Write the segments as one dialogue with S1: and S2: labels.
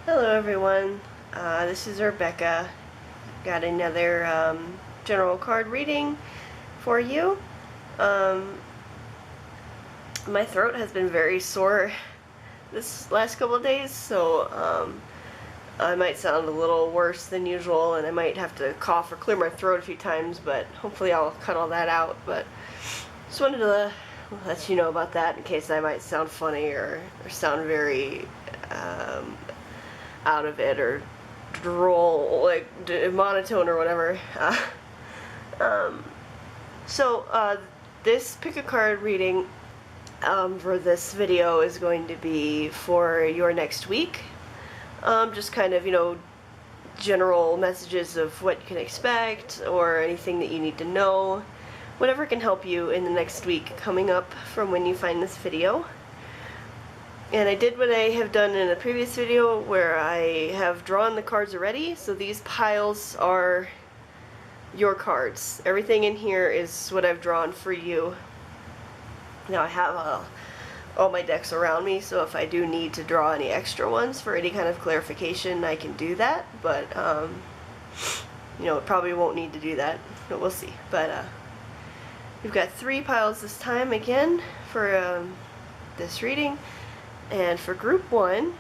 S1: Hello everyone, this is Rebecca. Got another general card reading for you. My throat has been very sore this last couple of days, so I might sound a little worse than usual, and I might have to cough or clear my throat a few times, but hopefully I'll cut all that out. But just wanted to let you know about that in case I might sound funny or sound very out of it or droll, like monotone or whatever. This pick a card reading for this video is going to be for your next week. Just kind of, general messages of what you can expect or anything that you need to know. Whatever can help you in the next week coming up from when you find this video. And I did what I have done in a previous video where I have drawn the cards already, so these piles are your cards. Everything in here is what I've drawn for you. Now I have all my decks around me, so if I do need to draw any extra ones for any kind of clarification, I can do that, but it probably won't need to do that, but we'll see. But we've got 3 piles this time again for this reading. And for group 1,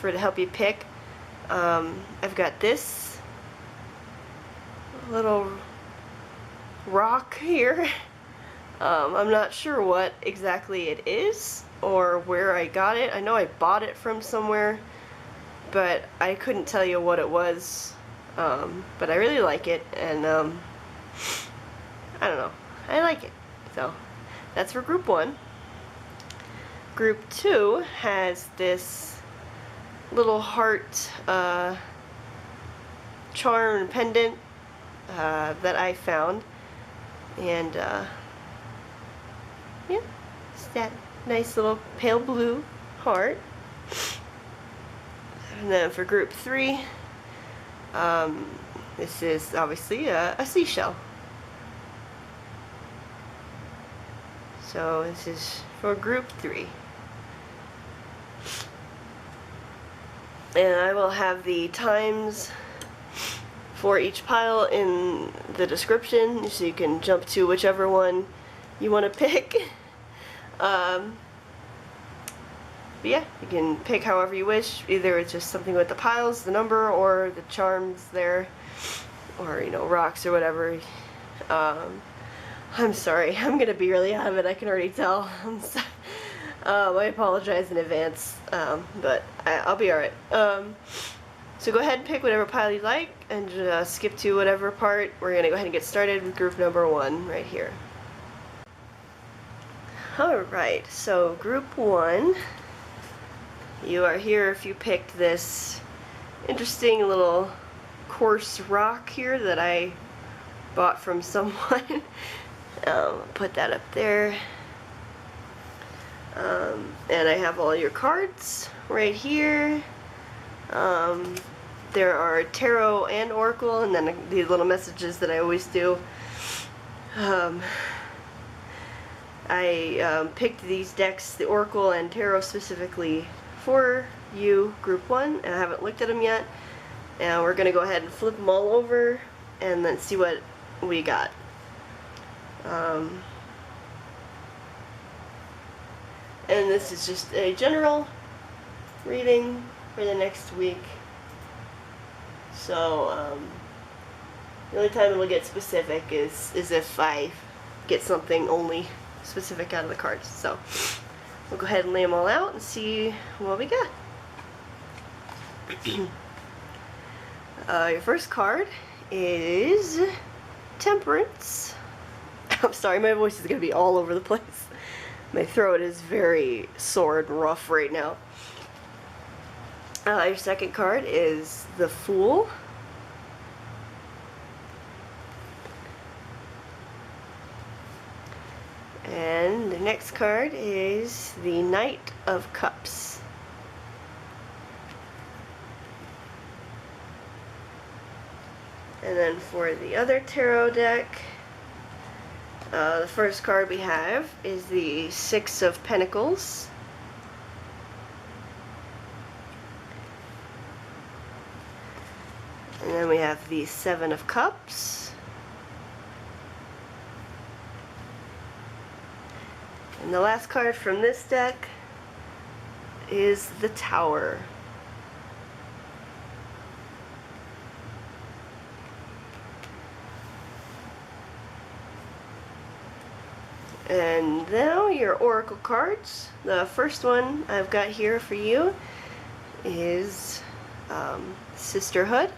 S1: to help you pick, I've got this little rock here. I'm not sure what exactly it is or where I got it. I know I bought it from somewhere, but I couldn't tell you what it was. But I really like it, and I don't know. I like it. So that's for group 1. Group 2 has this little heart charm pendant that I found, and yeah, it's that nice little pale blue heart. And then for group 3, this is obviously a seashell. So this is for group 3. And I will have the times for each pile in the description, so you can jump to whichever one you want to pick. But yeah, you can pick however you wish. Either it's just something with the piles, the number, or the charms there, or rocks or whatever. I'm sorry, I'm gonna be really out of it, I can already tell. I apologize in advance, but I'll be alright. So go ahead and pick whatever pile you like, and skip to whatever part. We're gonna go ahead and get started with group number 1 right here. Alright, so group 1, you are here if you picked this interesting little coarse rock here that I bought from someone. Put that up there. And I have all your cards right here. There are tarot and oracle, and then these little messages that I always do. I picked these decks, the oracle and tarot, specifically for you, group 1, and I haven't looked at them yet. And we're going to go ahead and flip them all over and then see what we got. And this is just a general reading for the next week. So the only time we'll get specific is if I get something only specific out of the cards. So we'll go ahead and lay them all out and see what we got. Your first card is Temperance. I'm sorry, my voice is going to be all over the place. My throat is very sore and rough right now. Your second card is the Fool. And the next card is the Knight of Cups. And then for the other tarot deck, the first card we have is the Six of Pentacles. And then we have the Seven of Cups. And the last card from this deck is the Tower. And now your oracle cards. The first one I've got here for you is Sisterhood.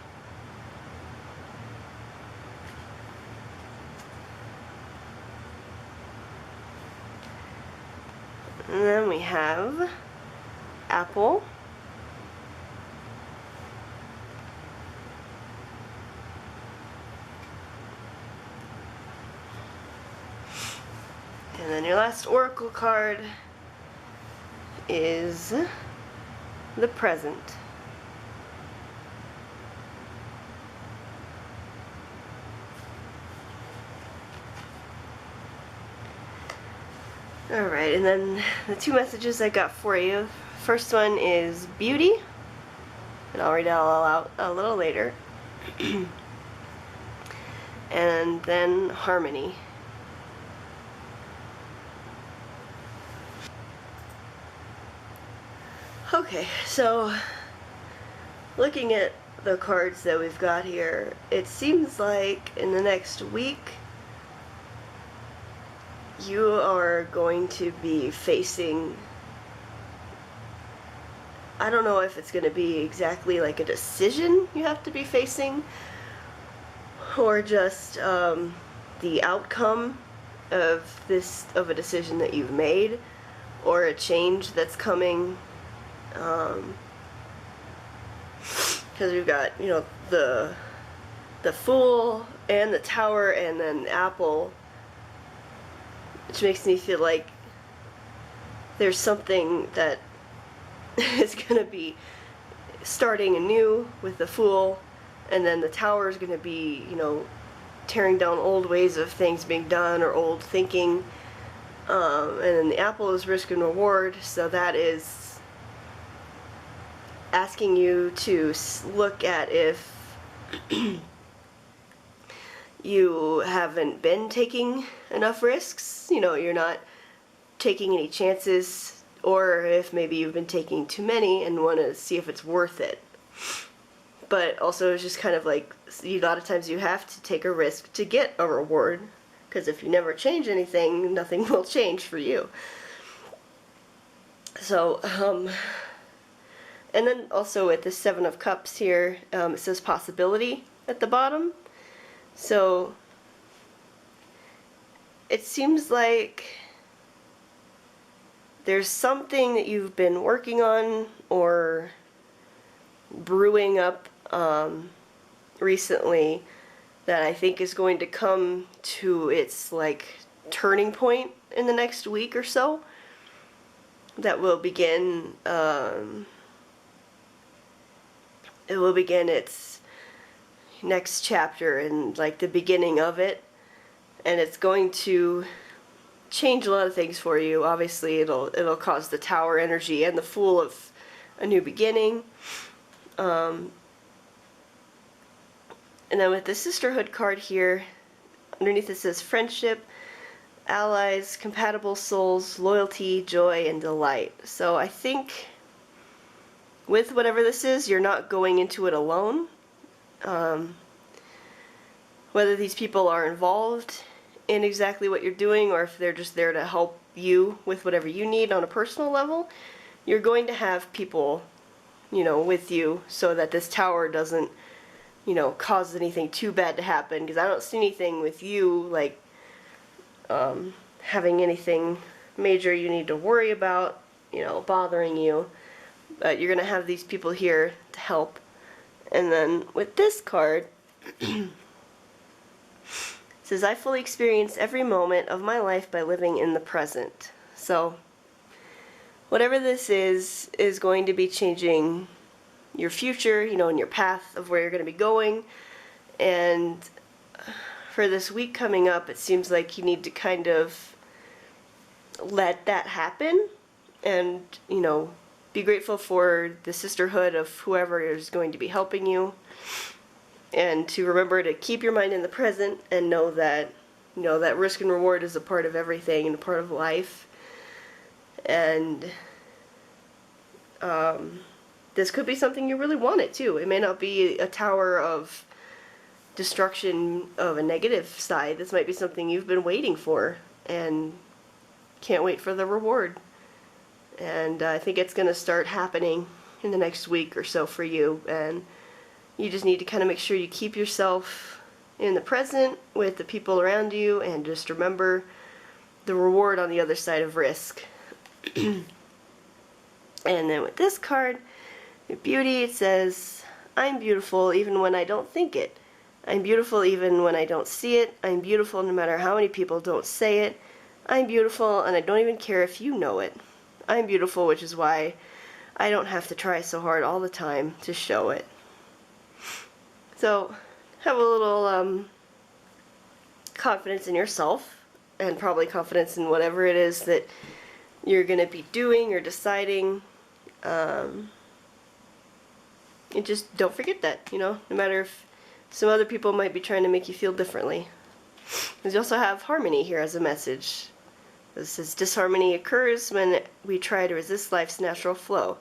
S1: And then we have Apple. And then your last oracle card is the Present. Alright, and then the two messages I got for you. First one is Beauty, and I'll read it all out a little later. And then Harmony. Okay, so looking at the cards that we've got here, it seems like in the next week you are going to be facing, I don't know if it's going to be exactly like a decision you have to be facing, or just the outcome of a decision that you've made, or a change that's coming. Because we've got, you know, the Fool and the Tower and then Apple, which makes me feel like there's something that is going to be starting anew with the Fool, and then the Tower is going to be, you know, tearing down old ways of things being done or old thinking, and then the Apple is risk and reward, so that is asking you to look at if you haven't been taking enough risks, you know, you're not taking any chances, or if maybe you've been taking too many and want to see if it's worth it. But also it's just kind of like, a lot of times you have to take a risk to get a reward, because if you never change anything, nothing will change for you. So, and then also with the Seven of Cups here, it says possibility at the bottom. So it seems like there's something that you've been working on or brewing up recently that I think is going to come to its like turning point in the next week or so, that will begin it will begin its next chapter and like the beginning of it, and it's going to change a lot of things for you. Obviously it'll cause the Tower energy and the Fool of a new beginning, and then with the Sisterhood card here, underneath it says friendship, allies, compatible souls, loyalty, joy, and delight. So I think with whatever this is, you're not going into it alone. Whether these people are involved in exactly what you're doing, or if they're just there to help you with whatever you need on a personal level, you're going to have people, you know, with you, so that this Tower doesn't, you know, cause anything too bad to happen. Because I don't see anything with you like having anything major you need to worry about, you know, bothering you. But you're going to have these people here to help. And then with this card, it says, I fully experience every moment of my life by living in the present. So whatever this is going to be changing your future, you know, and your path of where you're going to be going. And for this week coming up, it seems like you need to kind of let that happen and, you know, be grateful for the sisterhood of whoever is going to be helping you. and to remember to keep your mind in the present and know that, you know, that risk and reward is a part of everything and a part of life. And this could be something you really wanted too. It may not be a tower of destruction of a negative side. This might be something you've been waiting for and can't wait for the reward. And I think it's going to start happening in the next week or so for you. And you just need to kind of make sure you keep yourself in the present with the people around you, and just remember the reward on the other side of risk. And then with this card, Beauty, it says, I'm beautiful even when I don't think it. I'm beautiful even when I don't see it. I'm beautiful no matter how many people don't say it. I'm beautiful and I don't even care if you know it. I'm beautiful, which is why I don't have to try so hard all the time to show it. So have a little confidence in yourself, and probably confidence in whatever it is that you're going to be doing or deciding. And just don't forget that, you know, no matter if some other people might be trying to make you feel differently. Because you also have harmony here as a message. This says, disharmony occurs when we try to resist life's natural flow.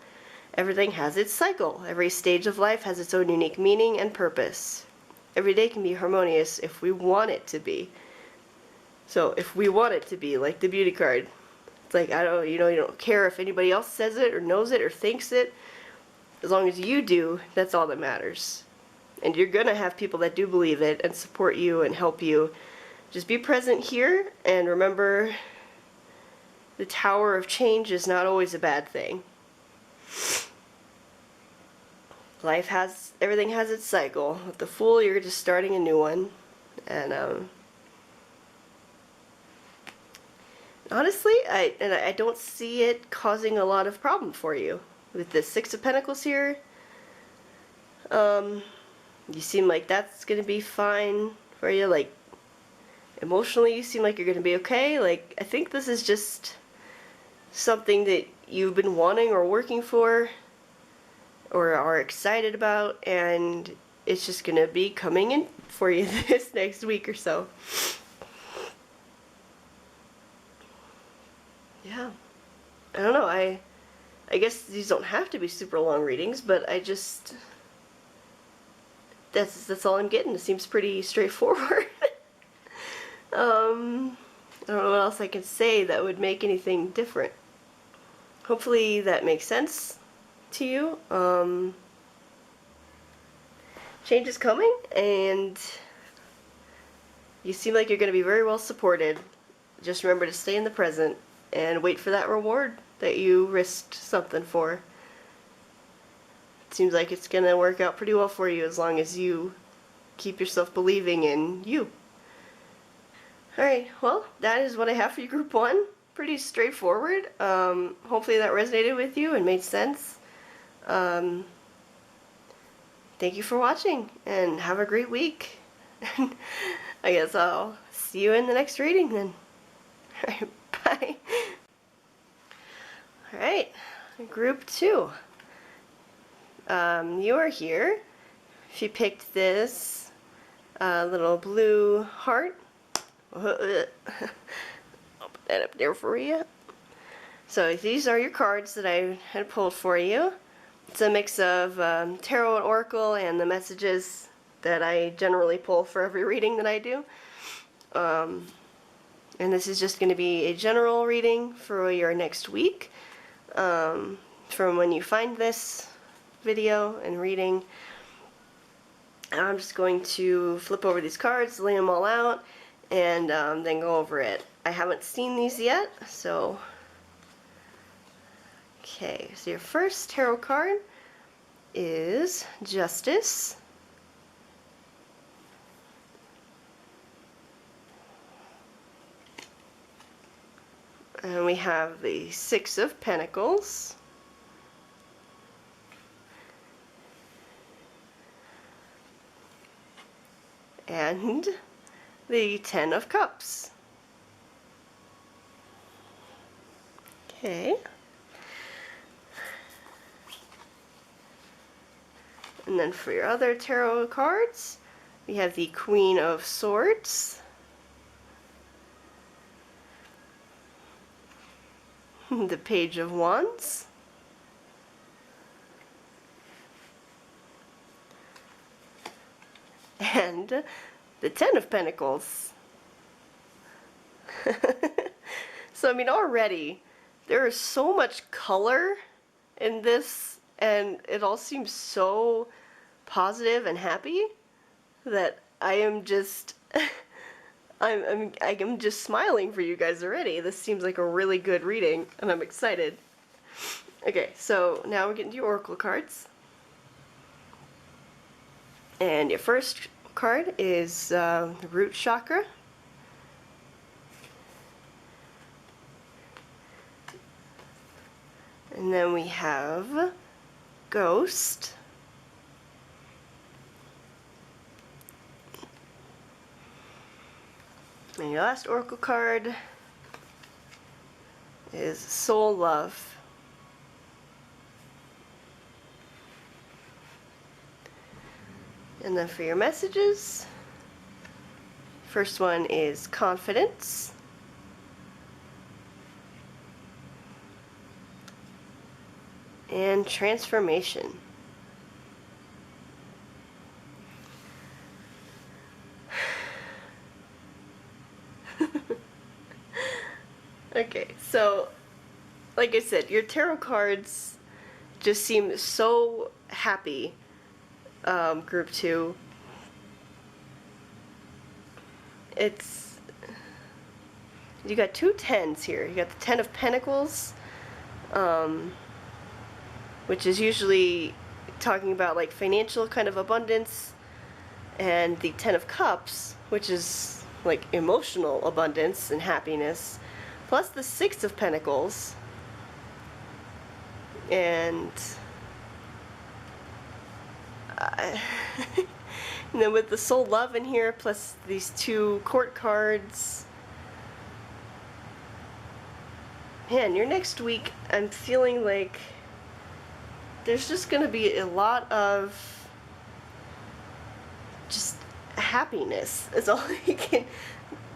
S1: Everything has its cycle. Every stage of life has its own unique meaning and purpose. Every day can be harmonious if we want it to be. So if we want it to be, like the Beauty card, it's like, you don't care if anybody else says it or knows it or thinks it. As long as you do, that's all that matters. And you're gonna have people that do believe it and support you and help you. Just be present here and remember, the tower of change is not always a bad thing. Everything has its cycle. With the Fool, you're just starting a new one. And honestly, I don't see it causing a lot of problem for you. With the Six of Pentacles here, you seem like that's gonna be fine for you. Like, emotionally, you seem like you're gonna be okay. Like, I think this is just something that you've been wanting or working for or are excited about, and it's just gonna be coming in for you this next week or so. Yeah, I don't know, I guess these don't have to be super long readings, but I just, that's all I'm getting. It seems pretty straightforward. I don't know what else I can say that would make anything different. Hopefully that makes sense to you. Change is coming, and you seem like you're going to be very well supported. Just remember to stay in the present and wait for that reward that you risked something for. It seems like it's going to work out pretty well for you as long as you keep yourself believing in you. Alright, well, that is what I have for you, Group 1. Pretty straightforward. Hopefully that resonated with you and made sense. Thank you for watching, and have a great week. I guess I'll see you in the next reading then. Alright, bye. Alright, Group 2. You are here. If you picked this little blue heart, I'll put that up there for you. So these are your cards that I had pulled for you. It's a mix of tarot and oracle and the messages that I generally pull for every reading that I do. And this is just going to be a general reading for your next week. From when you find this video and reading, I'm just going to flip over these cards, lay them all out, and then go over it. I haven't seen these yet, so... Okay, so your first tarot card is Justice. And we have the Six of Pentacles. And the Ten of Cups. Okay. And then for your other tarot cards, we have the Queen of Swords, the Page of Wands, and the Ten of Pentacles. So I mean, already there is so much color in this, and it all seems so positive and happy that I am just I'm just smiling for you guys already. This seems like a really good reading, and I'm excited. Okay, so now we're getting to your oracle cards. And your first card is root chakra. And then we have ghost. And your last oracle card is soul love. And then for your messages, first one is confidence. And transformation. Okay, so like I said, your tarot cards just seem so happy. Group 2. It's, you got two tens here. You got the Ten of Pentacles, which is usually talking about like financial kind of abundance, and the Ten of Cups, which is like emotional abundance and happiness, plus the Six of Pentacles, and and then with the soul love in here, plus these two court cards. Man, your next week, I'm feeling like there's just gonna be a lot of just happiness. Is all I can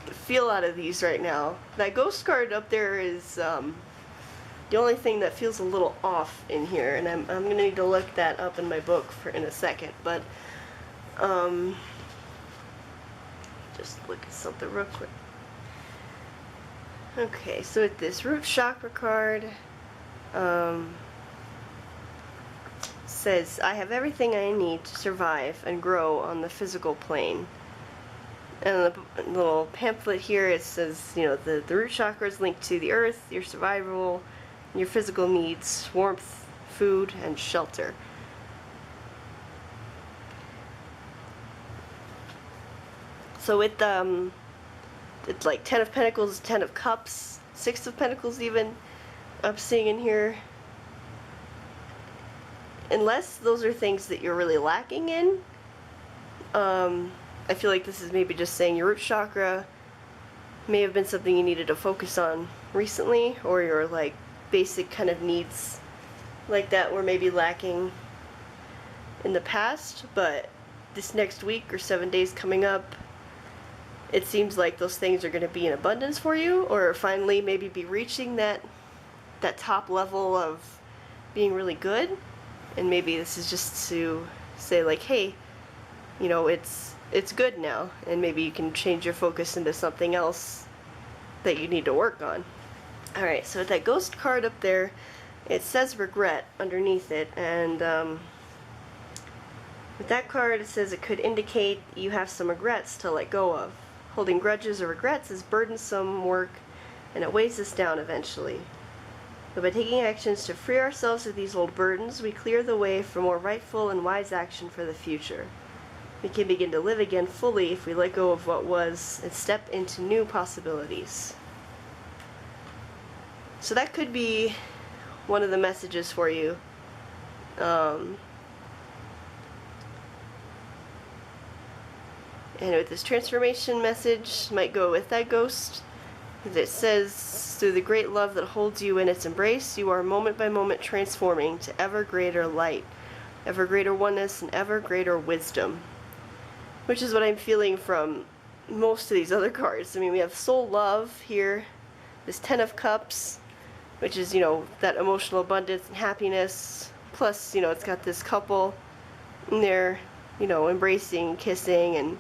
S1: feel out of these right now. That ghost card up there is the only thing that feels a little off in here, and I'm gonna need to look that up in my book in a second. But just look at something real quick. Okay, so with this root chakra card, says, I have everything I need to survive and grow on the physical plane. And the little pamphlet here, it says, you know, the root chakra is linked to the earth, your survival, your physical needs, warmth, food, and shelter. So with it's like Ten of Pentacles, Ten of Cups, Six of Pentacles even, I'm seeing in here. Unless those are things that you're really lacking in, I feel like this is maybe just saying your root chakra may have been something you needed to focus on recently, or your like basic kind of needs like that were maybe lacking in the past, but this next week or 7 days coming up, it seems like those things are going to be in abundance for you, or finally maybe be reaching that top level of being really good. And maybe this is just to say like, hey, you know, it's good now, and maybe you can change your focus into something else that you need to work on. Alright, so with that ghost card up there, it says regret underneath it, and with that card it says it could indicate you have some regrets to let go of. Holding grudges or regrets is burdensome work, and it weighs us down eventually. But by taking actions to free ourselves of these old burdens, we clear the way for more rightful and wise action for the future. We can begin to live again fully if we let go of what was and step into new possibilities. So that could be one of the messages for you. And with this transformation message, might go with that ghost. It says, through the great love that holds you in its embrace, you are moment by moment transforming to ever greater light. ever greater oneness, and ever greater wisdom. Which is what I'm feeling from most of these other cards. I mean, we have soul love here, this Ten of Cups, which is, you know, that emotional abundance and happiness. Plus, you know, it's got this couple in there, you know, embracing, kissing, and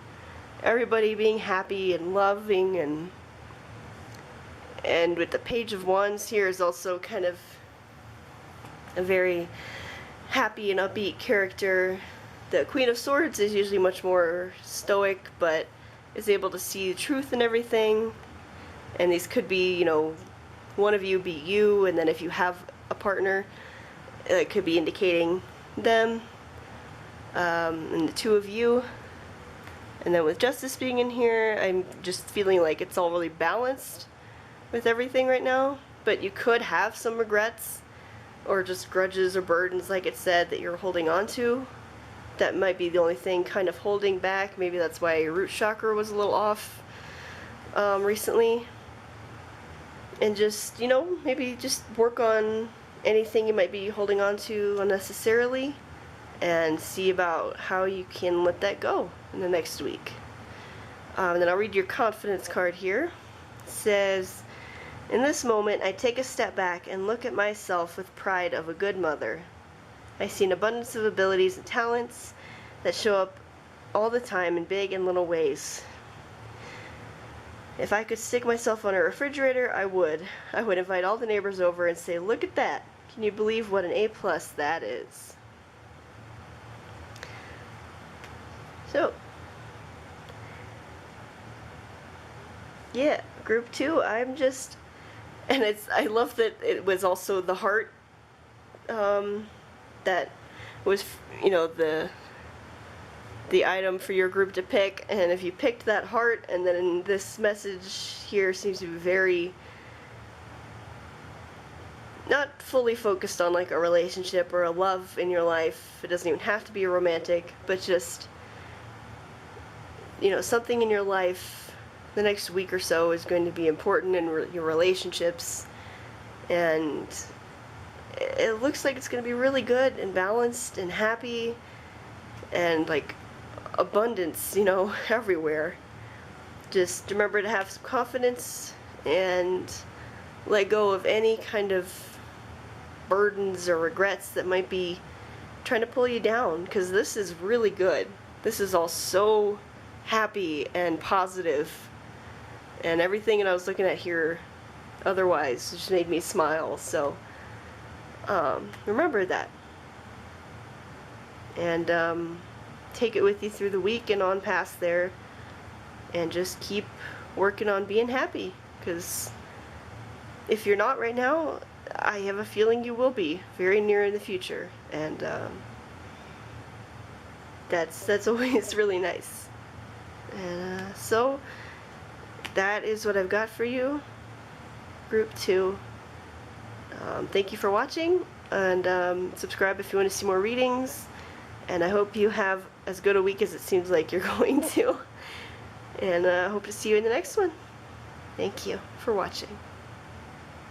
S1: everybody being happy and loving. And with the Page of Wands here is also kind of a very happy and upbeat character. The Queen of Swords is usually much more stoic, but is able to see the truth in everything. And these could be, you know, one of you be you, and then if you have a partner, it could be indicating them, and the two of you. And then with Justice being in here, I'm just feeling like it's all really balanced with everything right now. But you could have some regrets, or just grudges or burdens, like it said, that you're holding on to. That might be the only thing kind of holding back. Maybe that's why your root chakra was a little off recently. And just, you know, maybe just work on anything you might be holding on to unnecessarily, and see about how you can let that go in the next week. And then I'll read your confidence card here. It says, in this moment, I take a step back and look at myself with pride of a good mother. I see an abundance of abilities and talents that show up all the time in big and little ways. If I could stick myself on a refrigerator, I would. I would invite all the neighbors over and say, look at that. Can you believe what an A+ that is? So, yeah, group 2, I'm just, and I love that it was also the heart that was, you know, the item for your group to pick. And if you picked that heart, and then this message here seems to be very not fully focused on like a relationship or a love in your life. It doesn't even have to be romantic, but just, you know, something in your life the next week or so is going to be important in your relationships, and it looks like it's going to be really good and balanced and happy and like abundance, you know, everywhere. Just remember to have some confidence and let go of any kind of burdens or regrets that might be trying to pull you down, because this is really good. This is all so happy and positive, and everything that I was looking at here otherwise just made me smile. So remember that, and take it with you through the week and on past there, and just keep working on being happy, because if you're not right now, I have a feeling you will be very near in the future, and that's always really nice. And so that is what I've got for you, group 2. Thank you for watching, and subscribe if you want to see more readings, and I hope you have as good a week as it seems like you're going to, and I hope to see you in the next one. Thank you for watching.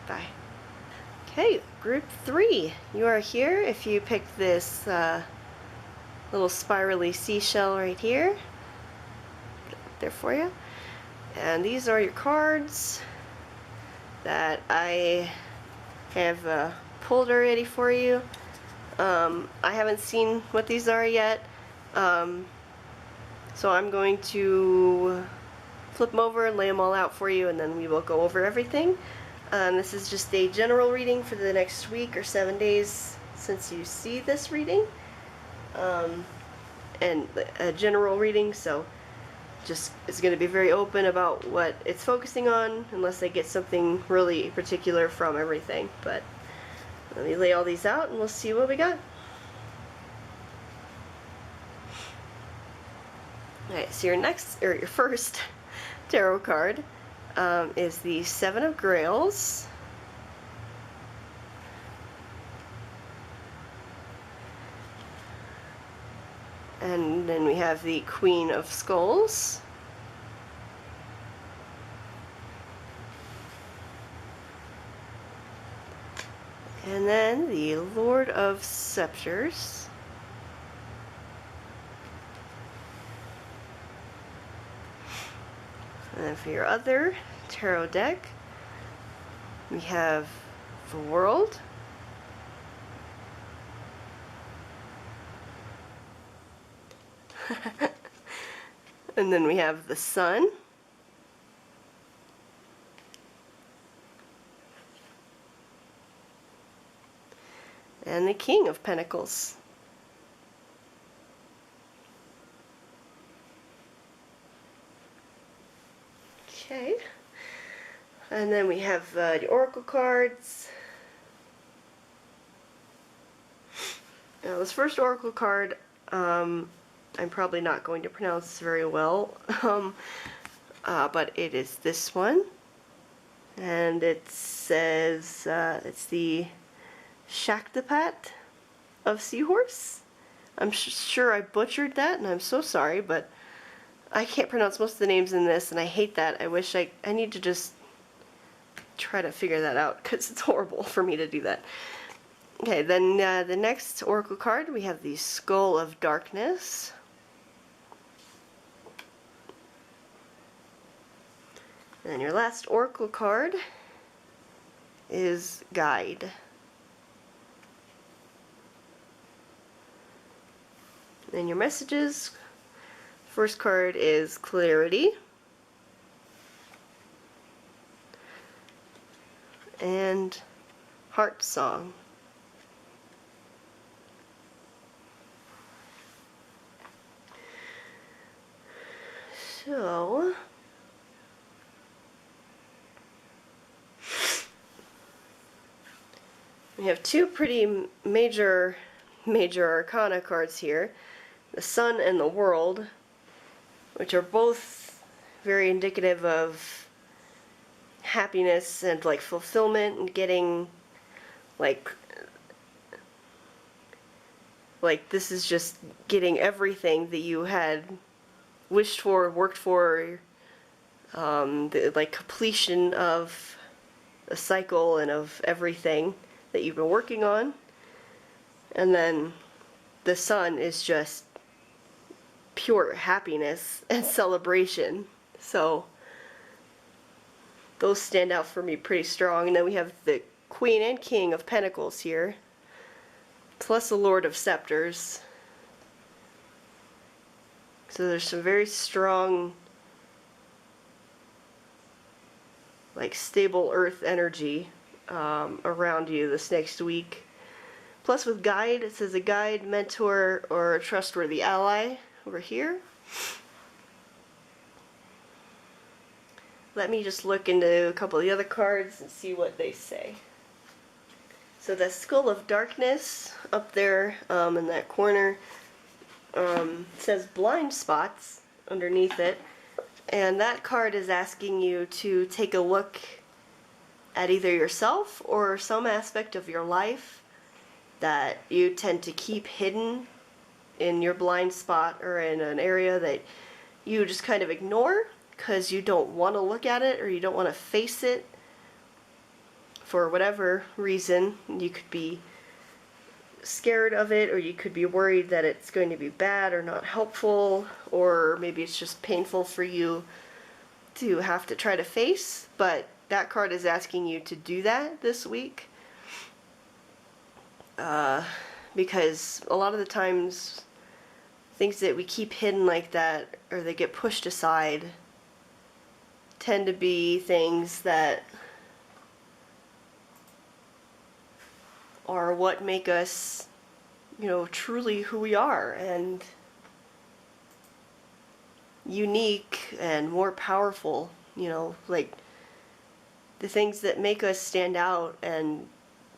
S1: Bye. Okay, group 3, you are here if you picked this little spirally seashell right here. Put it up there for you. And these are your cards that I have pulled already for you. I haven't seen what these are yet, so I'm going to flip them over and lay them all out for you, and then we will go over everything. This is just a general reading for the next week or 7 days since you see this reading, and a general reading, so just it's going to be very open about what it's focusing on, unless I get something really particular from everything. But let me lay all these out and we'll see what we got. Alright, so your first tarot card is the Seven of Grails. And then we have the Queen of Skulls. And then the Lord of Scepters. And then for your other tarot deck, we have the World, and then we have the Sun, and the King of Pentacles. Okay, and then we have the Oracle cards. Now this first Oracle card, I'm probably not going to pronounce very well, but it is this one, and it says it's the Shaktipat of Seahorse. I'm sure I butchered that, and I'm so sorry, but I can't pronounce most of the names in this, and I hate that. I wish I need to just try to figure that out, because it's horrible for me to do that. Okay, then the next Oracle card, we have the Skull of Darkness. And your last Oracle card is Guide. And your messages, first card is Clarity. And Heart Song. So, we have two pretty major arcana cards here, the Sun and the World, which are both very indicative of happiness and like fulfillment and getting like this is just getting everything that you had wished for, worked for, the like completion of a cycle and of everything that you've been working on. And then the Sun is just pure happiness and celebration. So those stand out for me pretty strong. And then we have the Queen and King of Pentacles here, plus the Lord of Scepters. So there's some very strong, like stable earth energy around you this next week. Plus with Guide, it says a guide, mentor, or a trustworthy ally over here. Let me just look into a couple of the other cards and see what they say. So the Skull of Darkness up there in that corner says blind spots underneath it, and that card is asking you to take a look at either yourself or some aspect of your life that you tend to keep hidden in your blind spot or in an area that you just kind of ignore because you don't want to look at it or you don't want to face it for whatever reason. You could be scared of it, or you could be worried that it's going to be bad or not helpful, or maybe it's just painful for you to have to try to face. But that card is asking you to do that this week, because a lot of the times things that we keep hidden like that, or they get pushed aside, tend to be things that are what make us, truly who we are, and unique and more powerful, like the things that make us stand out and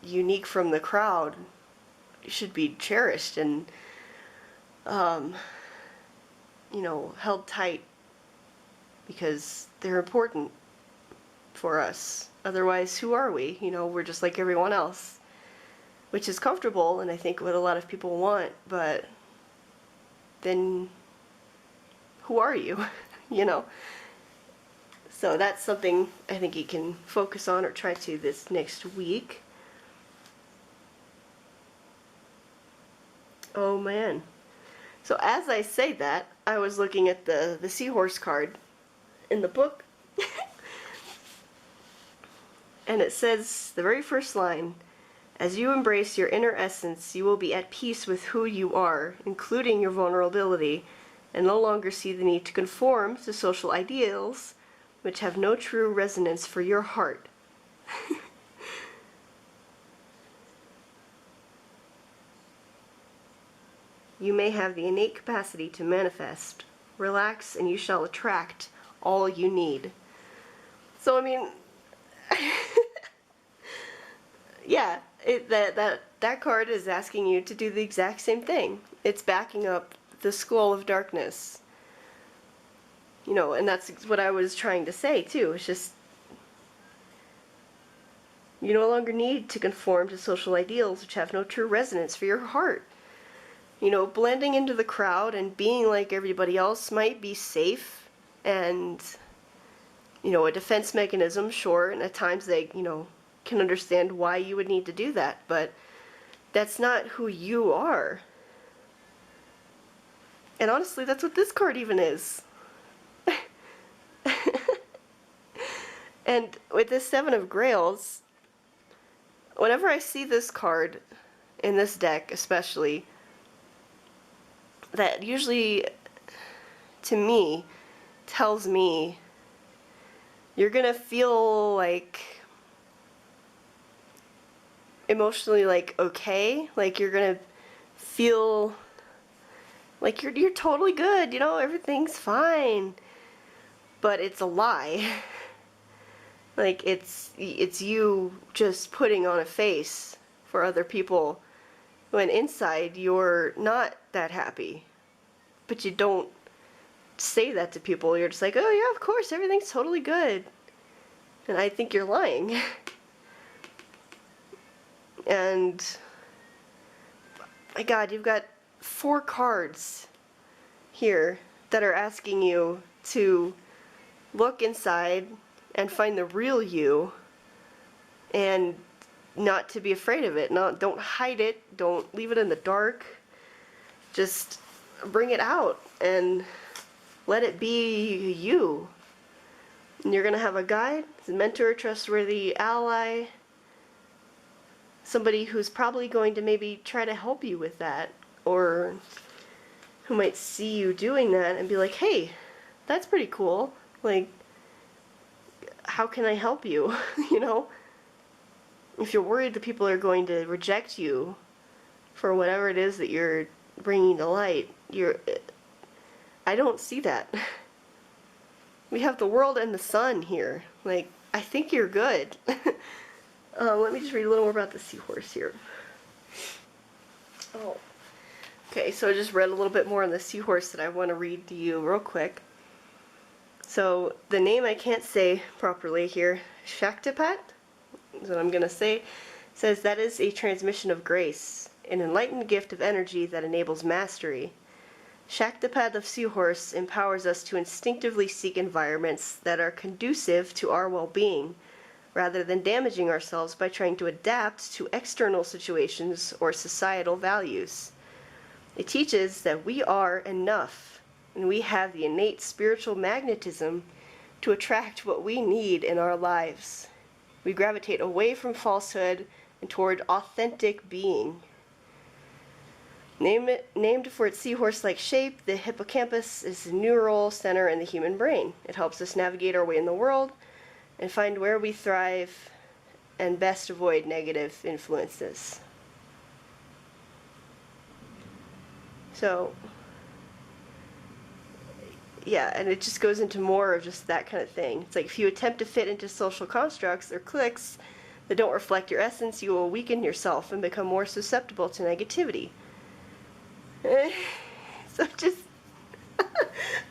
S1: unique from the crowd should be cherished and held tight, because they're important for us. Otherwise, who are we? We're just like everyone else, which is comfortable and I think what a lot of people want, but then who are you? So that's something I think you can focus on or try to this next week. Oh man. So as I say that, I was looking at the seahorse card in the book. And it says, the very first line, as you embrace your inner essence, you will be at peace with who you are, including your vulnerability, and no longer see the need to conform to social ideals which have no true resonance for your heart. You may have the innate capacity to manifest. Relax and you shall attract all you need. So, I mean, yeah, that card is asking you to do the exact same thing. It's backing up the Skull of Darkness. You know, and that's what I was trying to say, too. It's just, you no longer need to conform to social ideals which have no true resonance for your heart. You know, blending into the crowd and being like everybody else might be safe and, you know, a defense mechanism, sure, and at times they, you know, can understand why you would need to do that, but that's not who you are. And honestly, that's what this card even is. And with this Seven of Grails, whenever I see this card in this deck especially, that usually, to me, tells me you're gonna feel like emotionally like okay, like you're gonna feel like you're totally good, you know, everything's fine. But it's a lie. Like it's you just putting on a face for other people when inside you're not that happy. But you don't say that to people. You're just like, oh yeah, of course, everything's totally good. And I think you're lying. And my God, you've got 4 cards here that are asking you to look inside and find the real you and not to be afraid of it. Don't hide it. Don't leave it in the dark. Just bring it out and let it be you. And you're going to have a guide, a mentor, trustworthy ally, somebody who's probably going to maybe try to help you with that, or who might see you doing that and be like, hey, that's pretty cool. Like, how can I help you? You know? If you're worried that people are going to reject you for whatever it is that you're bringing to light, I don't see that. We have the world and the sun here. Like, I think you're good. Let me just read a little more about the seahorse here. Oh. Okay, so I just read a little bit more on the seahorse that I want to read to you real quick. So, the name I can't say properly here, Shaktipat, is what I'm going to say, says that is a transmission of grace, an enlightened gift of energy that enables mastery. Shaktipat of Seahorse empowers us to instinctively seek environments that are conducive to our well-being, rather than damaging ourselves by trying to adapt to external situations or societal values. It teaches that we are enough, and we have the innate spiritual magnetism to attract what we need in our lives. We gravitate away from and toward authentic being. Named for its seahorse-like shape, the hippocampus is the neural center in the human brain. It helps us navigate our way in the world and find where we thrive and best avoid negative influences. So, yeah, and it just goes into more of just that kind of thing. It's like if you attempt to fit into social constructs or cliques that don't reflect your essence, you will weaken yourself and become more susceptible to negativity. So just,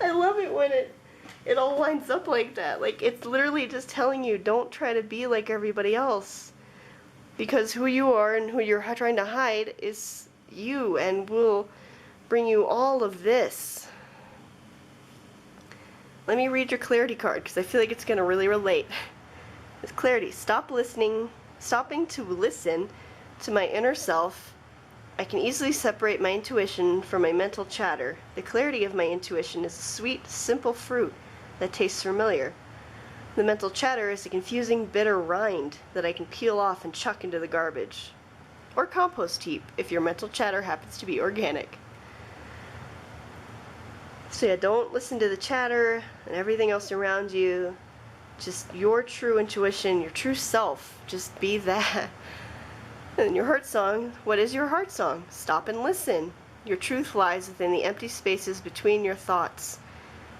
S1: I love it when it all lines up like that. Like, it's literally just telling you, don't try to be like everybody else. Because who you are and who you're trying to hide is you, and will bring you all of this. Let me read your clarity card, because I feel like it's going to really relate. It's clarity. Stopping to listen to my inner self. I can easily separate my intuition from my mental chatter. The clarity of my intuition is a sweet, simple fruit that tastes familiar. The mental chatter is a confusing, bitter rind that I can peel off and chuck into the garbage. Or compost heap, if your mental chatter happens to be organic. So yeah, don't listen to the chatter and everything else around you. Just your true intuition, your true self. Just be that. And your heart song, what is your heart song? Stop and listen. Your truth lies within the empty spaces between your thoughts.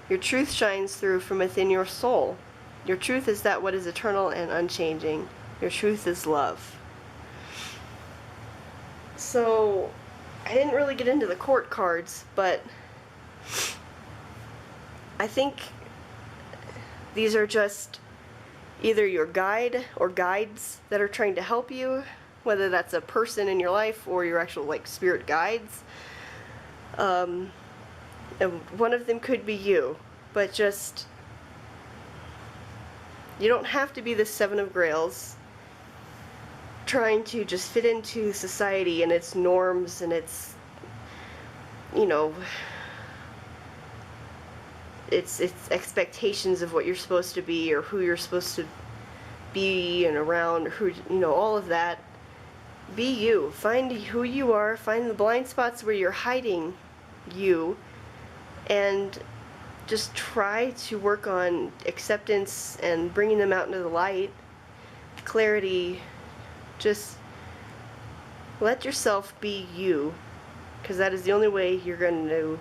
S1: Your truth shines through from within your soul. Your truth is that what is eternal and unchanging. Your truth is love. So, I didn't really get into the court cards, but I think these are just either your guide or guides that are trying to help you, whether that's a person in your life or your actual like spirit guides. And one of them could be you, but just, you don't have to be the Seven of Grails trying to just fit into society and its norms and its, you know, its expectations of what you're supposed to be or who you're supposed to be and around, or who, you know, all of that. Be you. Find who you are, find the blind spots where you're hiding you, and just try to work on acceptance and bringing them out into the light, clarity. Just let yourself be you, because that is the only way you're going to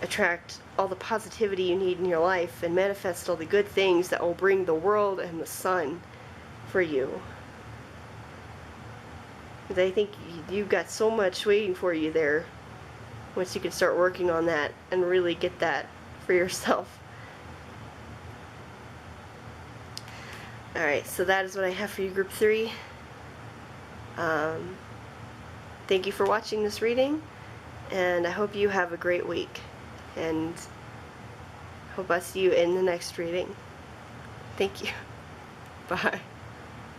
S1: attract all the positivity you need in your life and manifest all the good things that will bring the world and the sun for you. Because I think you've got so much waiting for you there once you can start working on that and really get that for yourself. Alright, so that is what I have for you, Group 3. Thank you for watching this reading, and I hope you have a great week, and hope I see you in the next reading. Thank you. Bye.